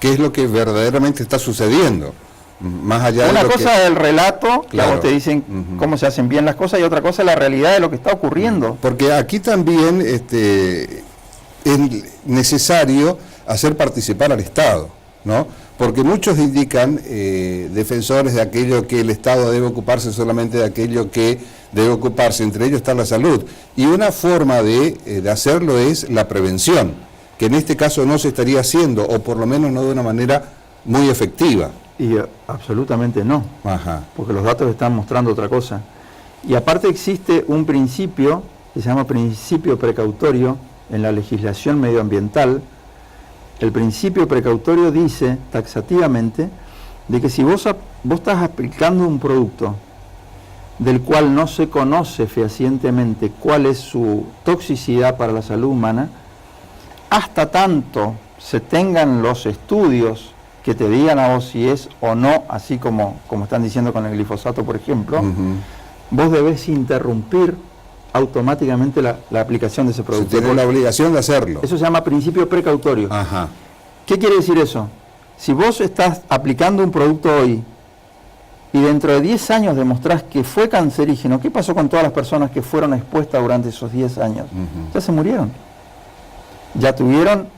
¿Qué es lo que verdaderamente está sucediendo? Más allá Una de lo cosa es el relato, que claro, a vos te dicen cómo se hacen bien las cosas, y otra cosa es la realidad de lo que está ocurriendo. Porque aquí también es necesario hacer participar al Estado, ¿no? Porque muchos indican, defensores de aquello que el Estado debe ocuparse solamente de aquello que debe ocuparse, entre ellos está la salud. Y una forma de hacerlo es la prevención, que en este caso no se estaría haciendo, o por lo menos no de una manera muy efectiva. Y absolutamente no, porque los datos están mostrando otra cosa. Y aparte existe un principio que se llama principio precautorio en la legislación medioambiental. El principio precautorio dice taxativamente de que si vos estás aplicando un producto del cual no se conoce fehacientemente cuál es su toxicidad para la salud humana, hasta tanto se tengan los estudios que te digan a vos si es o no, así como están diciendo con el glifosato, por ejemplo, vos debés interrumpir automáticamente la aplicación de ese producto. Se tiene la obligación de hacerlo. Eso se llama principio precautorio. ¿Qué quiere decir eso? Si vos estás aplicando un producto hoy y dentro de 10 años demostrás que fue cancerígeno, ¿qué pasó con todas las personas que fueron expuestas durante esos 10 años? Ya se murieron. Ya tuvieron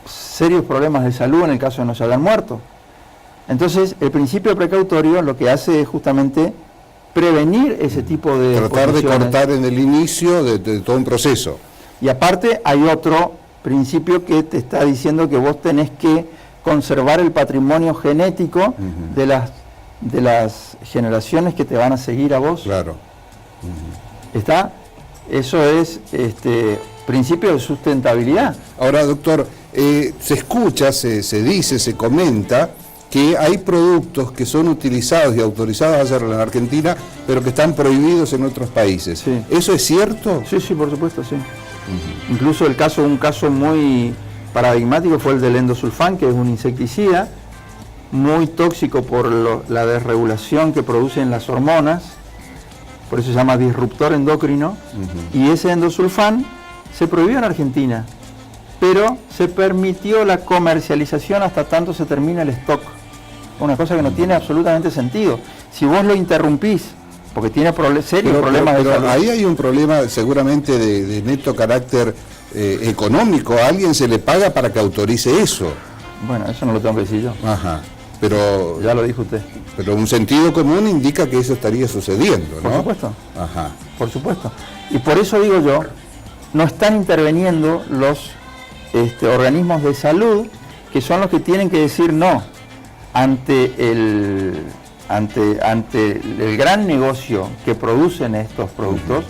serios problemas de salud en el caso de no se hayan muerto. Entonces, el principio precautorio lo que hace es justamente prevenir ese tipo de tratar de cortar en el inicio de todo un proceso. Y aparte hay otro principio que te está diciendo que vos tenés que conservar el patrimonio genético de las generaciones que te van a seguir a vos. Claro. ¿Está? Eso es principio de sustentabilidad. Ahora, doctor, se escucha, se dice, se comenta que hay productos que son utilizados y autorizados a hacerlo en Argentina, pero que están prohibidos en otros países. Sí. ¿Eso es cierto? Sí, por supuesto, sí. Incluso un caso muy paradigmático fue el del endosulfán, que es un insecticida muy tóxico por la desregulación que producen las hormonas, por eso se llama disruptor endocrino, y ese endosulfán se prohibió en Argentina, pero se permitió la comercialización hasta tanto se termina el stock. Una cosa que no tiene absolutamente sentido. Si vos lo interrumpís, porque tiene serios problemas de salud. Ahí hay un problema seguramente de neto carácter económico. A alguien se le paga para que autorice eso. Bueno, eso no lo tengo que decir yo. Pero ya lo dijo usted. Pero un sentido común indica que eso estaría sucediendo, ¿no? Por supuesto. Por supuesto. Y por eso digo yo, no están interviniendo los organismos de salud, que son los que tienen que decir no ante el gran negocio que producen estos productos.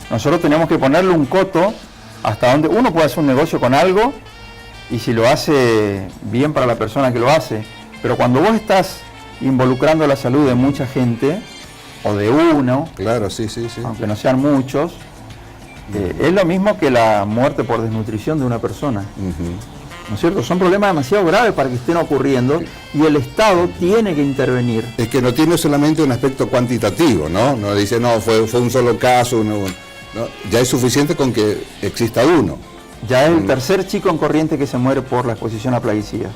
nosotros tenemos que ponerle un coto hasta donde uno puede hacer un negocio con algo y si lo hace bien para la persona que lo hace. Pero cuando vos estás involucrando la salud de mucha gente, o de uno, claro, sí. aunque no sean muchos, es lo mismo que la muerte por desnutrición de una persona. ¿No es cierto? Son problemas demasiado graves para que estén ocurriendo y el Estado tiene que intervenir. Es que no tiene solamente un aspecto cuantitativo, ¿no? No dice, no, fue un solo caso, ¿no? Ya es suficiente con que exista uno. Ya es el tercer chico en Corrientes que se muere por la exposición a plaguicidas.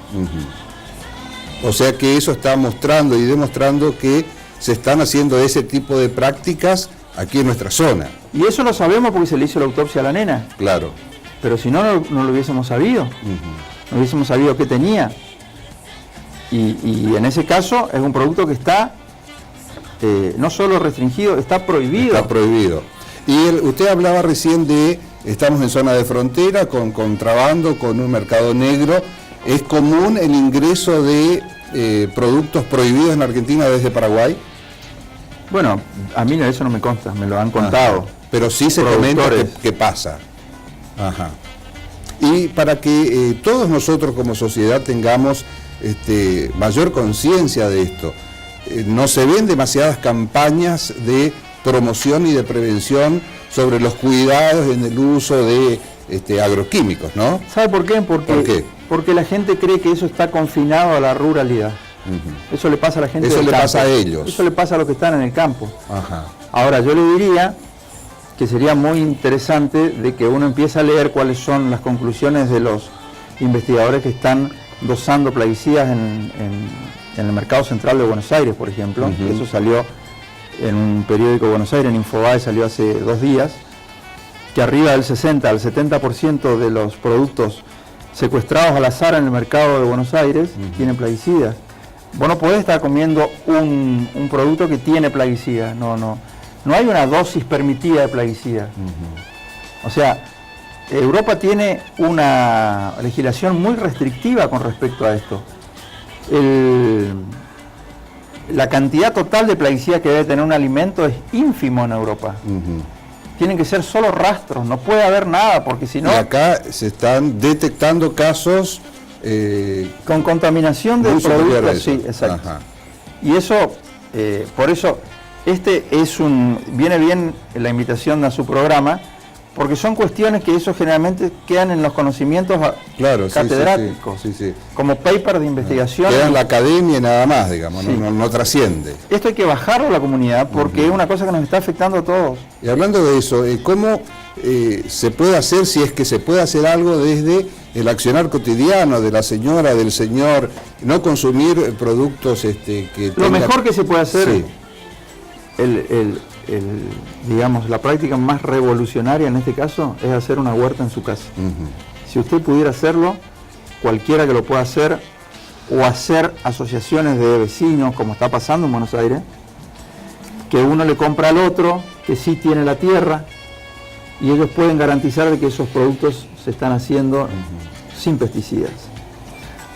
O sea que eso está mostrando y demostrando que se están haciendo ese tipo de prácticas aquí en nuestra zona. Y eso lo sabemos porque se le hizo la autopsia a la nena. Claro. Pero si no, no lo hubiésemos sabido. No hubiésemos sabido qué tenía. Y en ese caso es un producto que está no solo restringido, está prohibido. Está prohibido. Y usted hablaba recién de, estamos en zona de frontera, con contrabando, con un mercado negro. ¿Es común el ingreso de productos prohibidos en Argentina desde Paraguay? Bueno, a mí eso no me consta, me lo han contado. Ajá. Pero sí se comenta que pasa. Ajá. Y para que todos nosotros como sociedad tengamos mayor conciencia de esto, no se ven demasiadas campañas de promoción y de prevención sobre los cuidados en el uso de agroquímicos, ¿no? ¿Sabe por qué? ¿Por qué? Porque la gente cree que eso está confinado a la ruralidad. Eso le pasa a la gente del campo. Eso le pasa a ellos. Eso le pasa a los que están en el campo. Ajá. Ahora, yo le diría que sería muy interesante de que uno empiece a leer cuáles son las conclusiones de los investigadores que están dosando plaguicidas en el mercado central de Buenos Aires, por ejemplo. Eso salió en un periódico de Buenos Aires, en Infobae, salió hace 2 días, que arriba del 60 al 70% de los productos secuestrados al azar en el mercado de Buenos Aires tienen plaguicidas. Vos no podés estar comiendo un producto que tiene plaguicidas, no hay una dosis permitida de plaguicidas. O sea, Europa tiene una legislación muy restrictiva con respecto a esto. La cantidad total de plaguicidas que debe tener un alimento es ínfimo en Europa. Tienen que ser solo rastros, no puede haber nada, porque si no... Y acá se están detectando casos... con contaminación de productos, sí, exacto. Ajá. Y eso, por eso, viene bien la invitación a su programa, porque son cuestiones que eso generalmente quedan en los conocimientos catedráticos, sí. Como paper de investigación. Queda en la academia y nada más, digamos, no trasciende. Esto hay que bajarlo a la comunidad porque es una cosa que nos está afectando a todos. Y hablando de eso, ¿cómo se puede hacer, si es que se puede hacer algo desde el accionar cotidiano de la señora, del señor, no consumir productos que... Lo mejor que se puede hacer, digamos, la práctica más revolucionaria en este caso es hacer una huerta en su casa. Si usted pudiera hacerlo, cualquiera que lo pueda hacer, o hacer asociaciones de vecinos, como está pasando en Buenos Aires, que uno le compra al otro, que sí tiene la tierra, y ellos pueden garantizar de que esos productos se están haciendo sin pesticidas.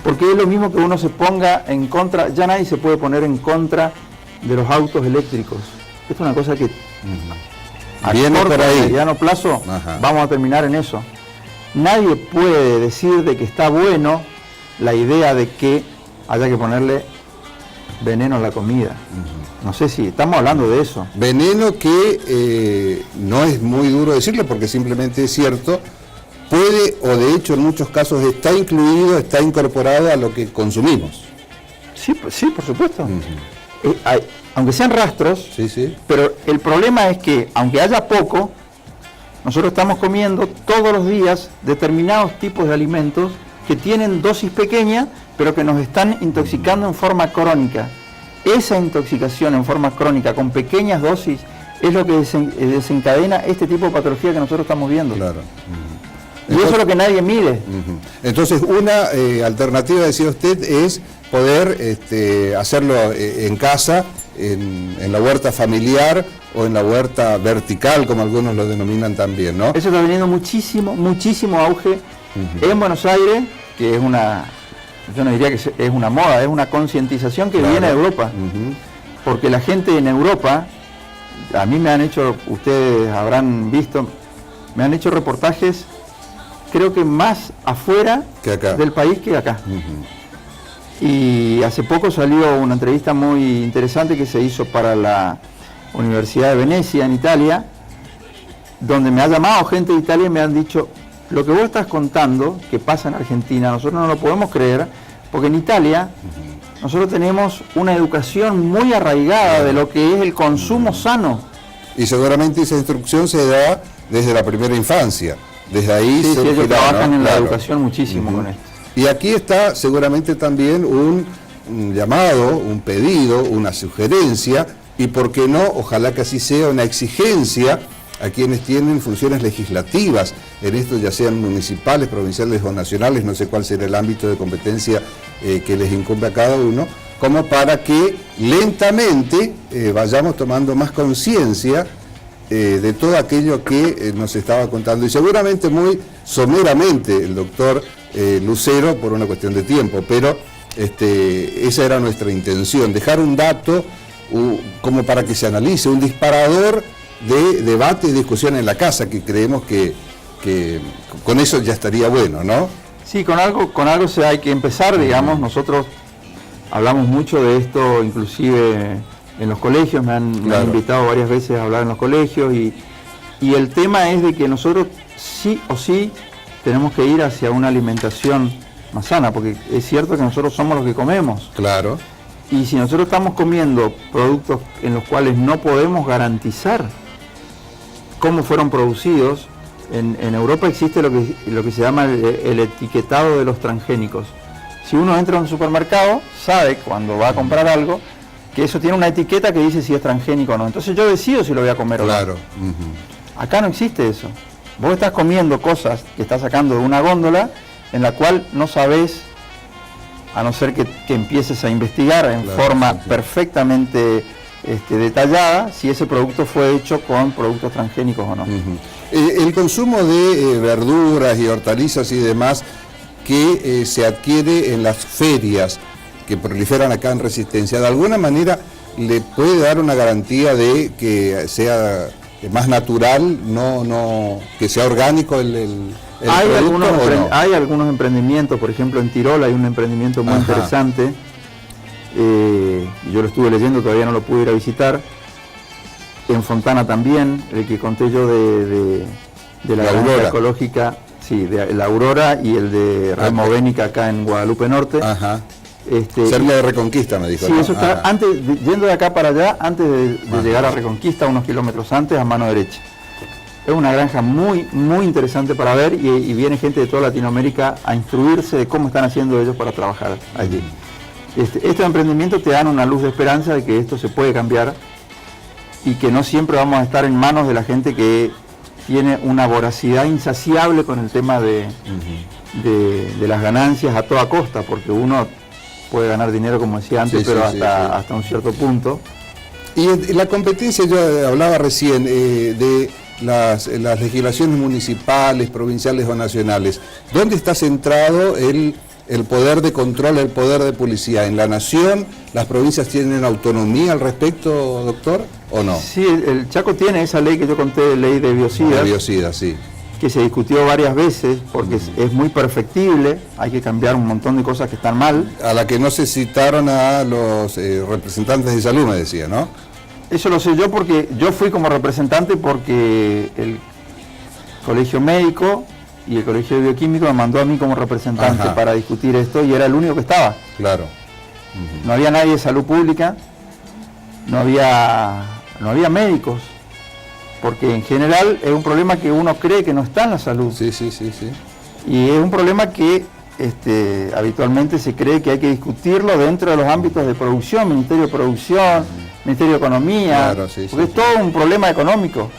Porque es lo mismo que uno se ponga en contra, ya nadie se puede poner en contra de los autos eléctricos. Esto es una cosa que a corto y mediano plazo vamos a terminar en eso. Nadie puede decir de que está bueno la idea de que haya que ponerle veneno a la comida. No sé si estamos hablando de eso. Veneno que no es muy duro decirlo porque simplemente es cierto, puede o de hecho en muchos casos está incluido, está incorporado a lo que consumimos. Sí, por supuesto. Aunque sean rastros, pero el problema es que, aunque haya poco, nosotros estamos comiendo todos los días determinados tipos de alimentos que tienen dosis pequeñas, pero que nos están intoxicando en forma crónica. Esa intoxicación en forma crónica, con pequeñas dosis, es lo que desencadena este tipo de patología que nosotros estamos viendo. Claro. Y eso es lo que nadie mide. Entonces, una alternativa, decía usted, es poder hacerlo en casa, en la huerta familiar o en la huerta vertical, como algunos lo denominan también, ¿no? Eso está teniendo muchísimo auge en Buenos Aires, que es yo no diría que es una moda, es una concientización que viene de Europa. Porque la gente en Europa a mí me han hecho, ustedes habrán visto, me han hecho reportajes, creo que más afuera del país que acá. Y hace poco salió una entrevista muy interesante que se hizo para la Universidad de Venecia, en Italia, donde me ha llamado gente de Italia y me han dicho, lo que vos estás contando, que pasa en Argentina, nosotros no lo podemos creer, porque en Italia nosotros tenemos una educación muy arraigada de lo que es el consumo sano. Y seguramente esa instrucción se da desde la primera infancia. Desde ahí sí, ellos trabajan en la educación muchísimo con esto. Y aquí está seguramente también un llamado, un pedido, una sugerencia, y por qué no, ojalá que así sea, una exigencia a quienes tienen funciones legislativas en esto, ya sean municipales, provinciales o nacionales, no sé cuál será el ámbito de competencia que les incumbe a cada uno, como para que lentamente vayamos tomando más conciencia de todo aquello que nos estaba contando, y seguramente muy someramente el doctor Lucero por una cuestión de tiempo, pero esa era nuestra intención, dejar un dato como para que se analice, un disparador de debate y discusión en la casa, que creemos que con eso ya estaría bueno, ¿no? Sí, con algo hay que empezar, digamos. Nosotros hablamos mucho de esto, inclusive en los colegios, me han invitado varias veces a hablar en los colegios, y el tema es de que nosotros sí o sí tenemos que ir hacia una alimentación más sana, porque es cierto que nosotros somos los que comemos. Claro. Y si nosotros estamos comiendo productos en los cuales no podemos garantizar cómo fueron producidos, en Europa existe lo que se llama el etiquetado de los transgénicos. Si uno entra a un supermercado, sabe cuando va a comprar algo que eso tiene una etiqueta que dice si es transgénico o no. Entonces yo decido si lo voy a comer o no. Claro. Acá no existe eso. Vos estás comiendo cosas que estás sacando de una góndola en la cual no sabés, a no ser que empieces a investigar en forma perfectamente detallada, si ese producto fue hecho con productos transgénicos o no. El consumo de verduras y hortalizas y demás que se adquiere en las ferias que proliferan acá en Resistencia, ¿de alguna manera le puede dar una garantía de que sea más natural, no que sea orgánico el producto? Hay algunos emprendimientos, por ejemplo en Tirol hay un emprendimiento muy interesante, yo lo estuve leyendo, todavía no lo pude ir a visitar. En Fontana también, el que conté yo de la granja ecológica, sí, de la Aurora, y el de Removenic acá en Guadalupe Norte. Cerca de Reconquista, me dijo. Sí, eso está yendo de acá para allá, antes de llegar a Reconquista, unos kilómetros antes, a mano derecha. Es una granja muy, muy interesante para ver, y viene gente de toda Latinoamérica a instruirse de cómo están haciendo ellos para trabajar allí. Estos emprendimientos te dan una luz de esperanza de que esto se puede cambiar, y que no siempre vamos a estar en manos de la gente que tiene una voracidad insaciable con el tema de las ganancias a toda costa, porque uno puede ganar dinero, como decía antes, pero hasta un cierto punto. Y la competencia, yo hablaba recién de las legislaciones municipales, provinciales o nacionales. ¿Dónde está centrado el poder de control, el poder de policía? ¿En la nación? ¿Las provincias tienen autonomía al respecto, doctor, o no? Sí, el Chaco tiene esa ley que yo conté, ley de biocidas. De biocidas, sí. Que se discutió varias veces porque es muy perfectible, hay que cambiar un montón de cosas que están mal. A la que no se citaron a los representantes de salud, me decía, ¿no? Eso lo sé yo porque yo fui como representante, porque el Colegio Médico y el Colegio de Bioquímico me mandó a mí como representante para discutir esto, y era el único que estaba. Claro. No había nadie de salud pública, no había médicos, porque en general es un problema que uno cree que no está en la salud. Sí. Y es un problema que habitualmente se cree que hay que discutirlo dentro de los ámbitos de producción, Ministerio de Producción, Ministerio de Economía, porque es todo un problema económico.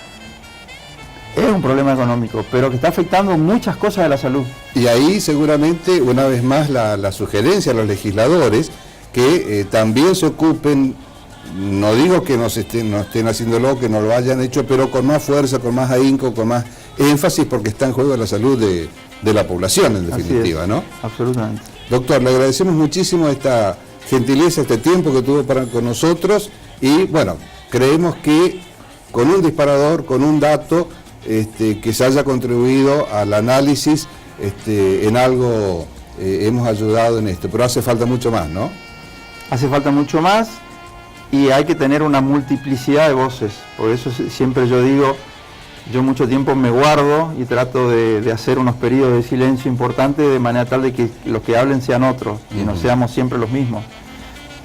Es un problema económico, pero que está afectando muchas cosas de la salud. Y ahí seguramente, una vez más, la sugerencia a los legisladores que también se ocupen, no digo que no estén haciéndolo, que no lo hayan hecho, pero con más fuerza, con más ahínco, con más énfasis, porque está en juego la salud de la población, en definitiva, ¿no? Absolutamente. Doctor, le agradecemos muchísimo esta gentileza, este tiempo que tuvo con nosotros, y bueno, creemos que con un disparador, con un dato que se haya contribuido al análisis, en algo hemos ayudado en esto, pero hace falta mucho más, ¿no? Hace falta mucho más y hay que tener una multiplicidad de voces, por eso siempre yo digo, yo mucho tiempo me guardo y trato de hacer unos periodos de silencio importantes de manera tal de que los que hablen sean otros y no seamos siempre los mismos,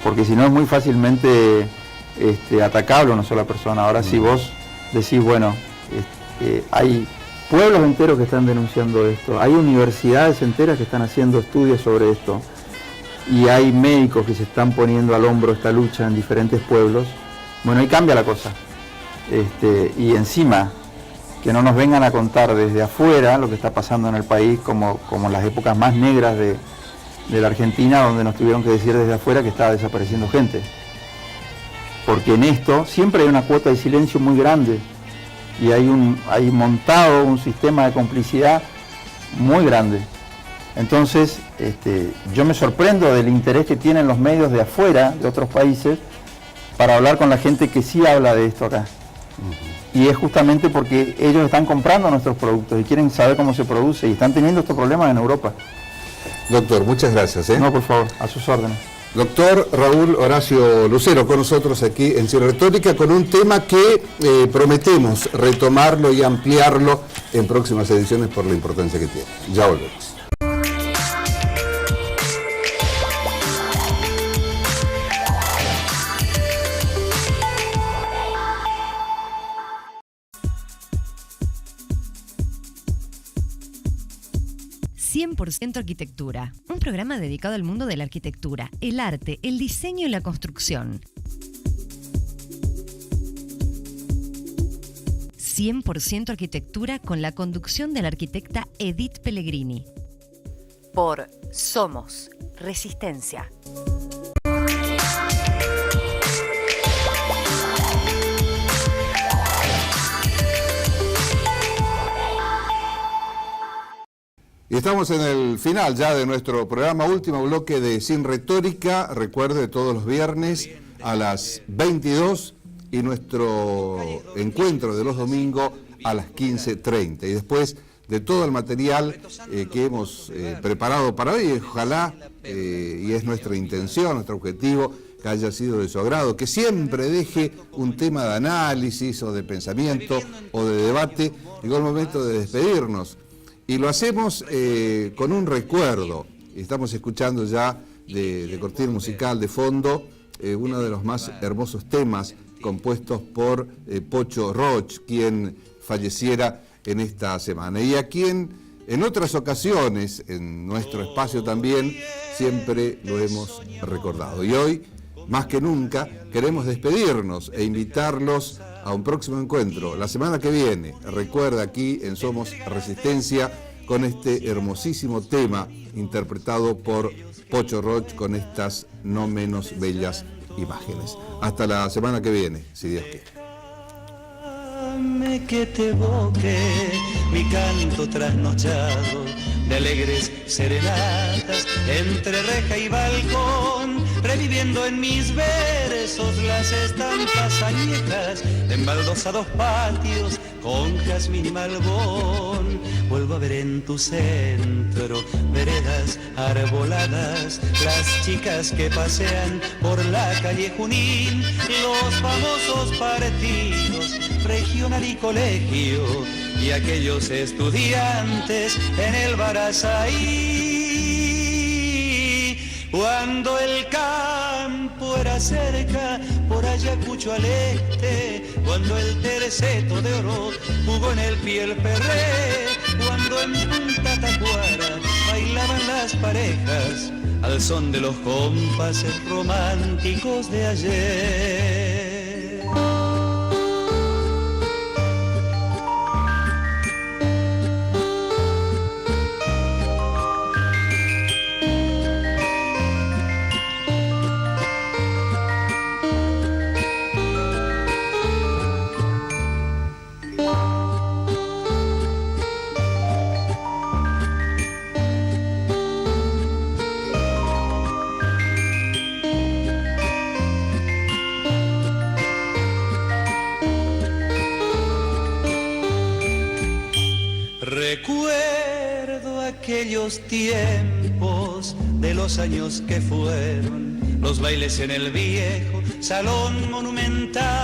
porque si no es muy fácilmente atacable una sola persona. Ahora si vos decís, bueno, hay pueblos enteros que están denunciando esto, hay universidades enteras que están haciendo estudios sobre esto y hay médicos que se están poniendo al hombro esta lucha en diferentes pueblos, bueno, ahí cambia la cosa. Y encima, que no nos vengan a contar desde afuera lo que está pasando en el país, como las épocas más negras de la Argentina, donde nos tuvieron que decir desde afuera que estaba desapareciendo gente. Porque en esto siempre hay una cuota de silencio muy grande y hay montado un sistema de complicidad muy grande. Entonces, yo me sorprendo del interés que tienen los medios de afuera, de otros países, para hablar con la gente que sí habla de esto acá. Y es justamente porque ellos están comprando nuestros productos y quieren saber cómo se produce y están teniendo estos problemas en Europa. Doctor, muchas gracias. No, por favor, a sus órdenes. Doctor Raúl Horacio Lucero, con nosotros aquí en Sin Retórica, con un tema que prometemos retomarlo y ampliarlo en próximas ediciones por la importancia que tiene. Ya volvemos. «100% Arquitectura», un programa dedicado al mundo de la arquitectura, el arte, el diseño y la construcción. 100% Arquitectura con la conducción de la arquitecta Edith Pellegrini. Por Somos Resistencia. Y estamos en el final ya de nuestro programa, último bloque de Sin Retórica. Recuerde, todos los viernes a las 22 y nuestro encuentro de los domingos a las 15:30. Y después de todo el material que hemos preparado para hoy, ojalá, y es nuestra intención, nuestro objetivo, que haya sido de su agrado, que siempre deje un tema de análisis o de pensamiento o de debate. Llegó el momento de despedirnos. Y lo hacemos con un recuerdo. Estamos escuchando ya de cortina musical de fondo uno de los más hermosos temas compuestos por Pocho Roch, quien falleciera en esta semana. Y a quien en otras ocasiones, en nuestro espacio también, siempre lo hemos recordado. Y hoy, más que nunca, queremos despedirnos e invitarlos a un próximo encuentro la semana que viene. Recuerda, aquí en Somos Resistencia, con este hermosísimo tema interpretado por Pocho Roch con estas no menos bellas imágenes. Hasta la semana que viene, si Dios quiere. Que te evoque mi canto trasnochado de alegres serenatas entre reja y balcón, reviviendo en mis versos las estampas añejas de embaldosados patios con jazmín y malbón. Vuelvo a ver en tu centro veredas arboladas, las chicas que pasean por la calle Junín, los famosos partidos regional y colegio y aquellos estudiantes en el Barazaí. Cuando el campo era cerca, por Ayacucho al este, cuando el terceto de oro jugó en el Piel Ferré, cuando en Punta Tacuara bailaban las parejas al son de los compases románticos de ayer. Recuerdo aquellos tiempos de los años que fueron, los bailes en el viejo salón monumental.